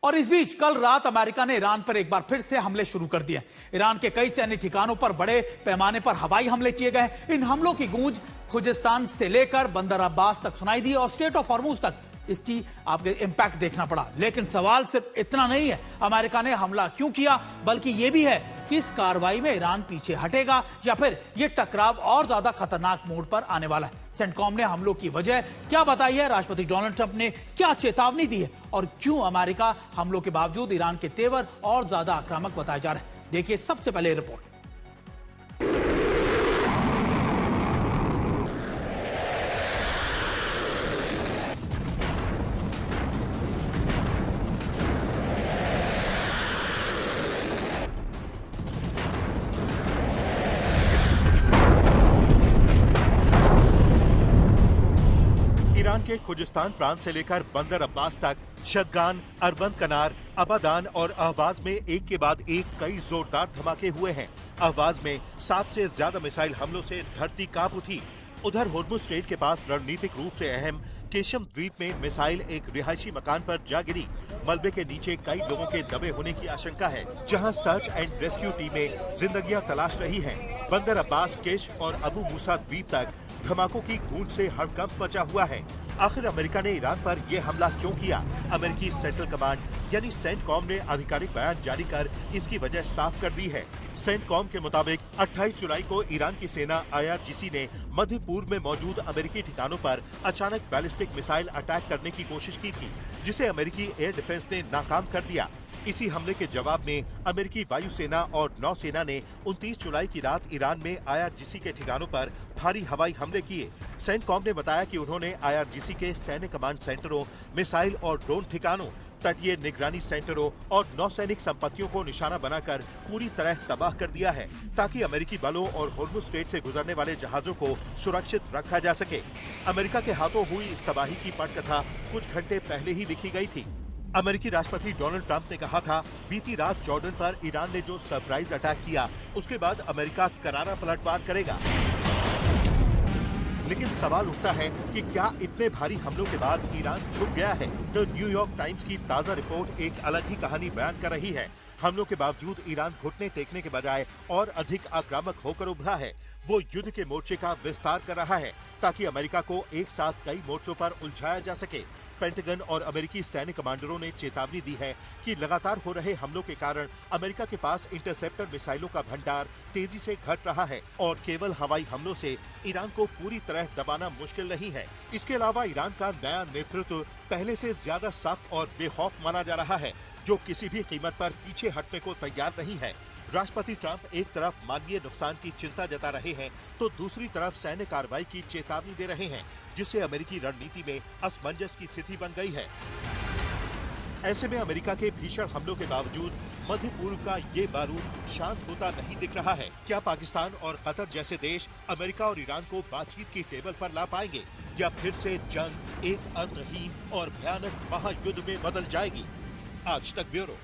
और इस बीच कल रात अमेरिका ने ईरान पर एक बार फिर से हमले शुरू कर दिए। ईरान के कई सैन्य ठिकानों पर बड़े पैमाने पर हवाई हमले किए गए। इन हमलों की गूंज खुजिस्तान से लेकर बंदर अब्बास तक सुनाई दी और स्ट्रेट ऑफ हॉर्मुज तक इसकी आपके इंपैक्ट देखना पड़ा। लेकिन सवाल सिर्फ इतना नहीं है अमेरिका ने हमला क्यों किया, बल्कि यह भी है कि इस कार्रवाई में ईरान पीछे हटेगा या फिर यह टकराव और ज्यादा खतरनाक मोड पर आने वाला है। सेंटकॉम ने हमलों की वजह क्या बताई है, राष्ट्रपति डोनाल्ड ट्रंप ने क्या चेतावनी दी है और क्यों अमेरिका हमलों के बावजूद ईरान के तेवर और ज्यादा आक्रामक बताए जा रहे हैं। देखिए सबसे पहले रिपोर्ट। ईरान के खुजिस्तान प्रांत से लेकर बंदर अब्बास तक शदगान, अरबंद कनार, अबादान और अहवाज में एक के बाद एक कई जोरदार धमाके हुए हैं। अहवाज में 7 से ज्यादा मिसाइल हमलों से धरती कांप उठी। उधर होर्मुज स्ट्रेट के पास रणनीतिक रूप से अहम केशम द्वीप में मिसाइल एक रिहायशी मकान पर जा गिरी। मलबे के नीचे कई लोगों के दबे होने की आशंका है, जहां सर्च एंड रेस्क्यू टीमें जिंदगियां तलाश रही हैं। बंदर अब्बास, केश और अबू मूसा द्वीप तक धमाकों की गूंज से हड़कंप मचा हुआ है। आखिर अमेरिका ने ईरान पर यह हमला क्यों किया? अमेरिकी सेंट्रल कमांड यानी सेंटकॉम ने आधिकारिक बयान जारी कर इसकी वजह साफ कर दी है। सेंटकॉम के मुताबिक 28 जुलाई को ईरान की सेना IRGC ने मध्य पूर्व में मौजूद अमेरिकी ठिकानों पर अचानक बैलिस्टिक मिसाइल अटैक करने की कोशिश की थी, जिसे अमेरिकी एयर डिफेंस ने नाकाम कर दिया। इसी हमले के जवाब में अमेरिकी वायुसेना और नौसेना ने 29 जुलाई की रात ईरान में IRGC के ठिकानों पर भारी हवाई हमले किए। सेंटकॉम ने बताया कि उन्होंने IRGC के सैन्य कमांड सेंटरों, मिसाइल और ड्रोन ठिकानों, तटीय निगरानी सेंटरों और नौसैनिक संपत्तियों को निशाना बनाकर पूरी तरह तबाह कर दिया है, ताकि अमेरिकी बलों और होर्मुज स्ट्रेट से गुजरने वाले जहाजों को सुरक्षित रखा जा सके। अमेरिका के हाथों हुई इस तबाही की पटकथा कुछ घंटे पहले ही लिखी गई थी। अमेरिकी राष्ट्रपति डोनाल्ड ट्रंप ने कहा था, बीती रात जॉर्डन पर ईरान ने जो सरप्राइज अटैक किया, उसके बाद अमेरिका करारा पलटवार करेगा। लेकिन सवाल उठता है कि क्या इतने भारी हमलों के बाद ईरान झुक गया है? तो न्यूयॉर्क टाइम्स की ताजा रिपोर्ट एक अलग ही कहानी बयान कर रही है। हमलों के बावजूद ईरान घुटने टेकने के बजाय और अधिक आक्रामक होकर उभरा है। वो युद्ध के मोर्चे का विस्तार कर रहा है, ताकि अमेरिका को एक साथ कई मोर्चों पर उलझाया जा सके। पेंटागन और अमेरिकी सैन्य कमांडरों ने चेतावनी दी है कि लगातार हो रहे हमलों के कारण अमेरिका के पास इंटरसेप्टर मिसाइलों का भंडार तेजी से घट रहा है और केवल हवाई हमलों से ईरान को पूरी तरह दबाना मुश्किल नहीं है। इसके अलावा ईरान का नया नेतृत्व पहले से ज्यादा सख्त और बेखौफ माना जा रहा है, जो किसी भी कीमत पर पीछे हटने को तैयार नहीं है। राष्ट्रपति ट्रंप एक तरफ मानवीय नुकसान की चिंता जता रहे हैं, तो दूसरी तरफ सैन्य कार्रवाई की चेतावनी दे रहे हैं, जिससे अमेरिकी रणनीति में असमंजस की स्थिति बन गई है। ऐसे में अमेरिका के भीषण हमलों के बावजूद मध्य पूर्व का ये बारूद शांत होता नहीं दिख रहा है। क्या पाकिस्तान और कतर जैसे देश अमेरिका और ईरान को बातचीत की टेबल पर ला पाएंगे, या फिर से जंग एक अंतहीन और भयानक महायुद्ध में बदल जाएगी? आज तक ब्यूरो।